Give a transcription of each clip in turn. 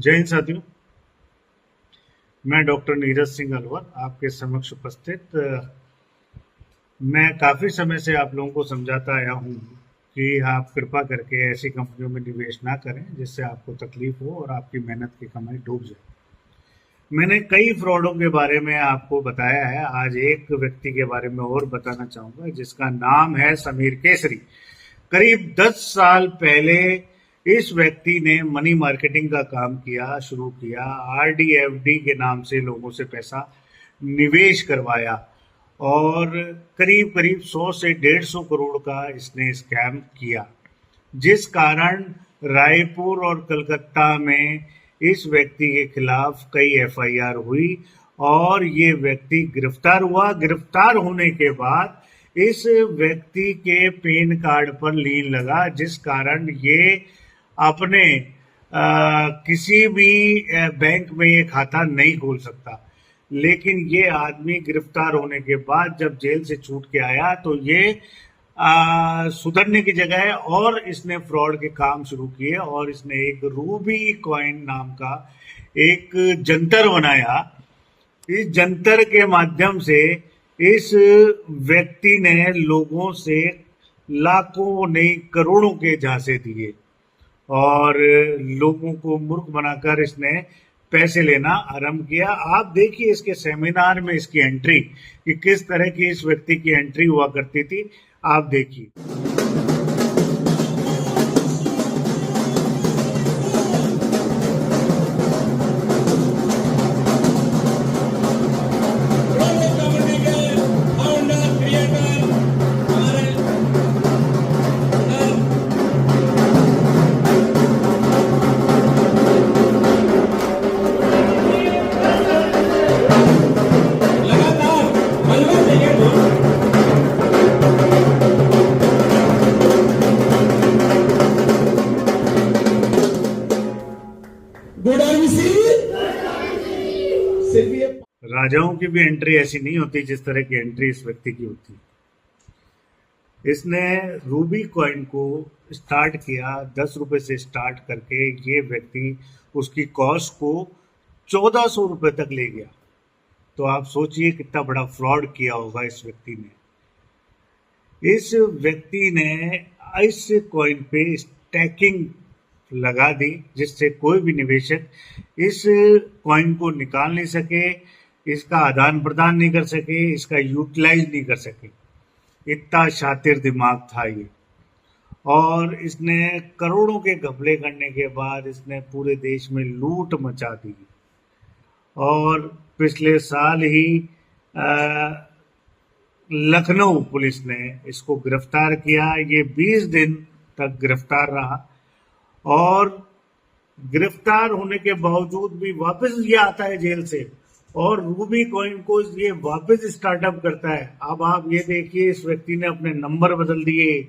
जय हिंद साथियों। मैं डॉक्टर नीरज सिंह अलवर आपके समक्ष उपस्थित। मैं काफ़ी समय से आप लोगों को समझाता आया हूँ कि आप कृपा करके ऐसी कंपनियों में निवेश ना करें जिससे आपको तकलीफ हो और आपकी मेहनत की कमाई डूब जाए। मैंने कई फ्रॉडों के बारे में आपको बताया है। आज एक व्यक्ति के बारे में और बताना चाहूँगा जिसका नाम है समीर केसरी। करीब 10 साल पहले इस व्यक्ति ने मनी मार्केटिंग का काम शुरू किया। आरडी एफडी के नाम से लोगों से पैसा निवेश करवाया और करीब करीब 100 से 150 करोड़ का इसने स्कैम किया, जिस कारण रायपुर और कलकत्ता में इस व्यक्ति के खिलाफ कई एफआईआर हुई और ये व्यक्ति गिरफ्तार हुआ। गिरफ्तार होने के बाद इस व्यक्ति के पैन कार्ड पर लीन लगा, जिस कारण ये अपने किसी भी बैंक में ये खाता नहीं खोल सकता। लेकिन ये आदमी गिरफ्तार होने के बाद जब जेल से छूट के आया तो ये सुधरने की जगह और इसने फ्रॉड के काम शुरू किए और इसने एक रूबी कॉइन नाम का एक जंतर बनाया। इस जंतर के माध्यम से इस व्यक्ति ने लोगों से लाखों नहीं करोड़ों के झांसे दिए और लोगों को मूर्ख बनाकर इसने पैसे लेना आरंभ किया। आप देखिए इसके सेमिनार में इसकी एंट्री कि किस तरह की इस व्यक्ति की एंट्री हुआ करती थी। आप देखिए। राजाओं की भी एंट्री ऐसी नहीं होती जिस तरह की एंट्री इस व्यक्ति की होती। इसने रूबी कॉइन को स्टार्ट किया 10 रुपए से स्टार्ट करके ये व्यक्ति उसकी कॉस्ट को 1400 रुपए तक ले गया। तो आप सोचिए कितना बड़ा फ्रॉड किया होगा इस व्यक्ति ने। इस व्यक्ति ने इस कॉइन पे स्टैकिंग लगा दी जिससे कोई भी निवेशक इस कॉइन को निकाल नहीं सके, इसका आदान प्रदान नहीं कर सके, इसका यूटिलाइज नहीं कर सके। इतना शातिर दिमाग था ये। और इसने करोड़ों के घपले करने के बाद इसने पूरे देश में लूट मचा दी और पिछले साल ही लखनऊ पुलिस ने इसको गिरफ्तार किया। ये 20 दिन तक गिरफ्तार रहा और गिरफ्तार होने के बावजूद भी वापस ये आता है जेल से और रूबी कॉइन को ये वापस स्टार्टअप करता है। अब आप ये देखिए, इस व्यक्ति ने अपने नंबर बदल दिए,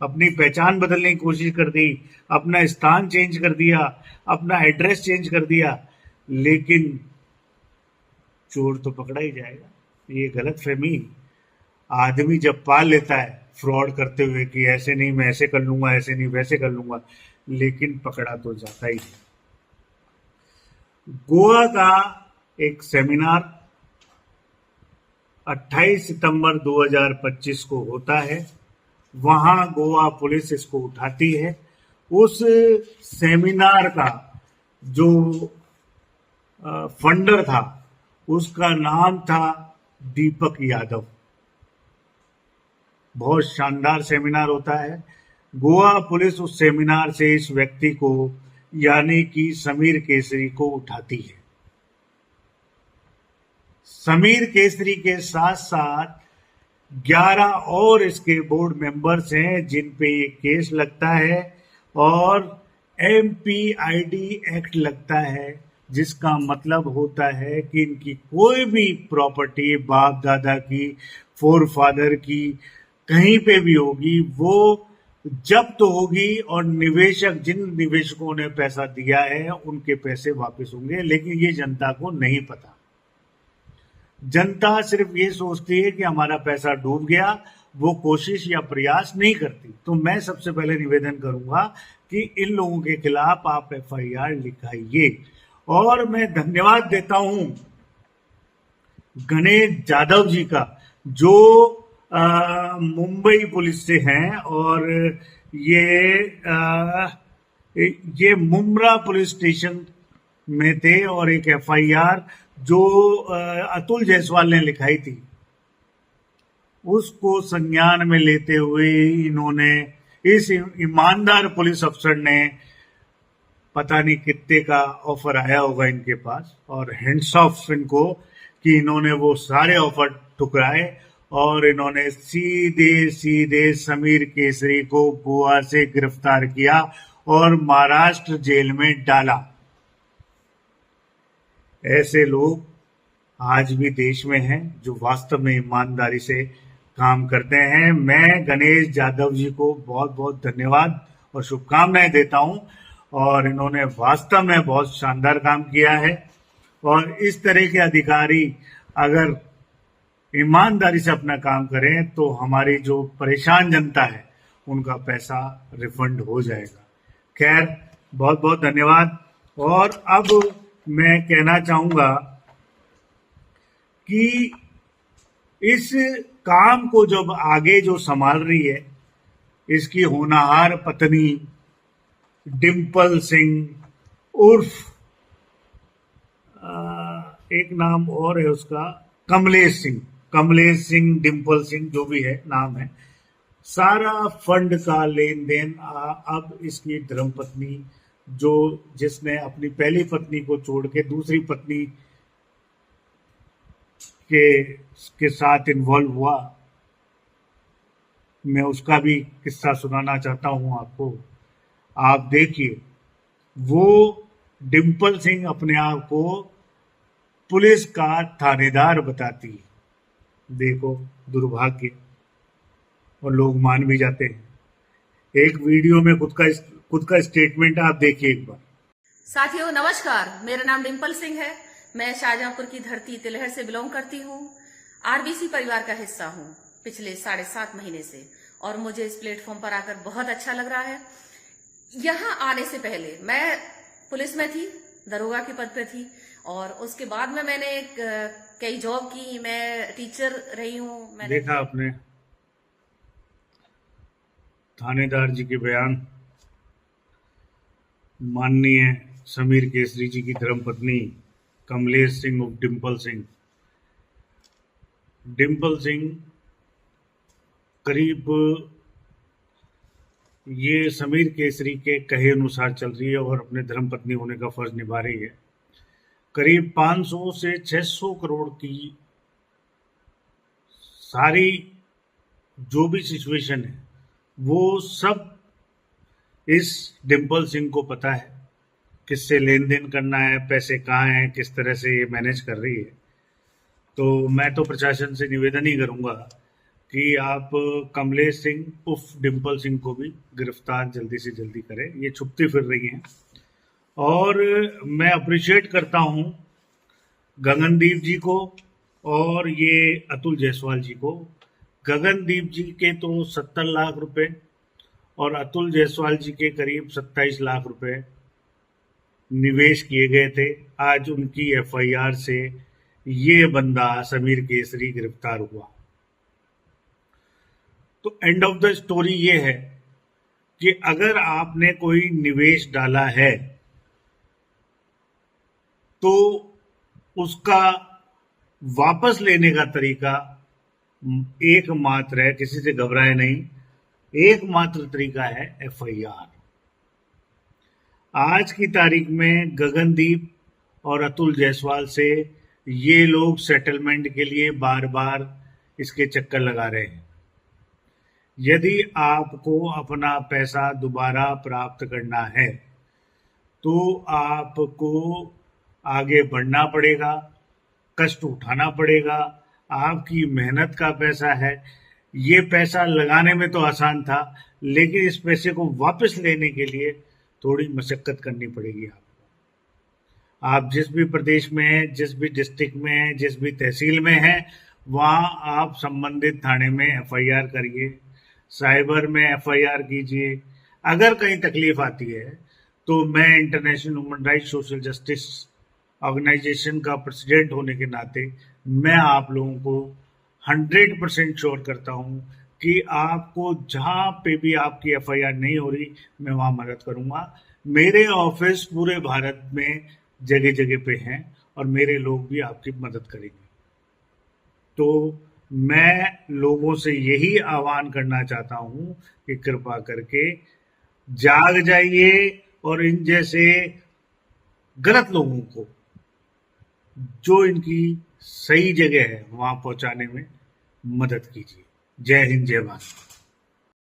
अपनी पहचान बदलने की कोशिश कर दी, अपना स्थान चेंज कर दिया, अपना एड्रेस चेंज कर दिया, लेकिन चोर तो पकड़ा ही जाएगा। ये गलतफहमी आदमी जब पाल लेता है फ्रॉड करते हुए कि ऐसे नहीं मैं ऐसे कर लूंगा, ऐसे नहीं वैसे कर लूंगा, लेकिन पकड़ा तो जाता ही है। गोवा का एक सेमिनार 28 सितंबर 2025 को होता है। वहां गोवा पुलिस इसको उठाती है। उस सेमिनार का जो फंडर था उसका नाम था दीपक यादव। बहुत शानदार सेमिनार होता है। गोवा पुलिस उस सेमिनार से इस व्यक्ति को यानी कि समीर केसरी को उठाती है। समीर केसरी के साथ साथ 11 और इसके बोर्ड मेंबर्स हैं जिन पे ये केस लगता है और एमपीआईडी एक्ट लगता है, जिसका मतलब होता है कि इनकी कोई भी प्रॉपर्टी बाप दादा की, फोर फादर की, कहीं पे भी होगी वो जब्त होगी और निवेशक, जिन निवेशकों ने पैसा दिया है उनके पैसे वापस होंगे। लेकिन ये जनता को नहीं पता। जनता सिर्फ ये सोचती है कि हमारा पैसा डूब गया, वो कोशिश या प्रयास नहीं करती। तो मैं सबसे पहले निवेदन करूंगा कि इन लोगों के खिलाफ आप एफआईआर लिखाइए। और मैं धन्यवाद देता हूं गणेश जाधव जी का, जो मुंबई पुलिस से हैं, और ये ये मुम्रा पुलिस स्टेशन में थे, और एक एफआईआर जो अतुल जायसवाल ने लिखाई थी उसको संज्ञान में लेते हुए इन्होंने, इस ईमानदार पुलिस अफसर ने, पता नहीं कितने का ऑफर आया होगा इनके पास, और हैंड्स ऑफ इनको कि इन्होंने वो सारे ऑफर ठुकराए और इन्होंने सीधे सीधे समीर केसरी को गोवा से गिरफ्तार किया और महाराष्ट्र जेल में डाला। ऐसे लोग आज भी देश में हैं जो वास्तव में ईमानदारी से काम करते हैं। मैं गणेश जाधव जी को बहुत बहुत धन्यवाद और शुभकामनाएं देता हूं, और इन्होंने वास्तव में बहुत शानदार काम किया है। और इस तरह के अधिकारी अगर ईमानदारी से अपना काम करें तो हमारी जो परेशान जनता है उनका पैसा रिफंड हो जाएगा। खैर, बहुत बहुत धन्यवाद। और अब मैं कहना चाहूंगा कि इस काम को जब आगे जो संभाल रही है, इसकी होनहार पत्नी डिंपल सिंह उर्फ एक नाम और है उसका, कमलेश सिंह, डिंपल सिंह, जो भी है नाम है, सारा फंड का लेन देन अब इसकी धर्मपत्नी, जो जिसने अपनी पहली पत्नी को छोड़ के दूसरी पत्नी के साथ इन्वॉल्व हुआ, मैं उसका भी किस्सा सुनाना चाहता हूं आपको। आप देखिए, वो डिंपल सिंह अपने आप को पुलिस का थानेदार बताती है। देखो दुर्भाग्य, और लोग मान भी जाते हैं। एक वीडियो में खुद का स्टेटमेंट आप देखिए एक बार। साथियों नमस्कार, मेरा नाम डिंपल सिंह है। मैं शाहजहांपुर की धरती तिलहर से बिलोंग करती हूँ। आरबीसी परिवार का हिस्सा हूँ पिछले 7.5 महीने से, और मुझे इस प्लेटफॉर्म पर आकर बहुत अच्छा लग रहा है। यहाँ आने से पहले मैं पुलिस में थी, दरोगा के पद पे थी, और उसके बाद में मैंने कई जॉब की। मैं टीचर रही हूँ। मैंने देखा आपने थानेदार जी के बयान। माननीय समीर केसरी जी की धर्मपत्नी कमलेश सिंह उर्फ डिंपल सिंह करीब, ये समीर केसरी के कहे अनुसार चल रही है और अपने धर्मपत्नी होने का फर्ज निभा रही है। करीब 500 से 600 करोड़ की सारी जो भी सिचुएशन है वो सब इस डिंपल सिंह को पता है, किससे लेन देन करना है, पैसे कहाँ हैं, किस तरह से ये मैनेज कर रही है। तो मैं तो प्रशासन से निवेदन ही करूंगा कि आप कमलेश सिंह उर्फ डिंपल सिंह को भी गिरफ्तार जल्दी से जल्दी करें। ये छुपती फिर रही हैं। और मैं अप्रिशिएट करता हूं गगनदीप जी को और ये अतुल जायसवाल जी को। गगनदीप जी के तो 70 लाख रुपए और अतुल जायसवाल जी के करीब 27 लाख रुपए निवेश किए गए थे। आज उनकी एफआईआर से ये बंदा समीर केसरी गिरफ्तार हुआ। तो एंड ऑफ द स्टोरी ये है कि अगर आपने कोई निवेश डाला है तो उसका वापस लेने का तरीका एकमात्र है, किसी से घबराए नहीं, एकमात्र तरीका है एफआईआर। आज की तारीख में गगनदीप और अतुल जायसवाल से ये लोग सेटलमेंट के लिए बार बार इसके चक्कर लगा रहे हैं। यदि आपको अपना पैसा दोबारा प्राप्त करना है तो आपको आगे बढ़ना पड़ेगा, कष्ट उठाना पड़ेगा। आपकी मेहनत का पैसा है। ये पैसा लगाने में तो आसान था, लेकिन इस पैसे को वापस लेने के लिए थोड़ी मशक्कत करनी पड़ेगी आपको। आप जिस भी प्रदेश में हैं, जिस भी डिस्ट्रिक्ट में हैं, जिस भी तहसील में हैं, वहां आप संबंधित थाने में एफआईआर करिए, साइबर में एफआईआर कीजिए। अगर कहीं तकलीफ आती है तो मैं international human rights social justice organisation का प्रेसिडेंट होने के नाते मैं आप लोगों को 100% श्योर करता हूं कि आपको जहां पे भी आपकी एफआईआर नहीं हो रही, मैं वहां मदद करूंगा। मेरे ऑफिस पूरे भारत में जगह जगह पे हैं और मेरे लोग भी आपकी मदद करेंगे। तो मैं लोगों से यही आह्वान करना चाहता हूं कि कृपा करके जाग जाइए और इन जैसे गलत लोगों को, जो इनकी सही जगह है, वहां पहुंचाने में मदद कीजिए। जय हिंद, जय भारत।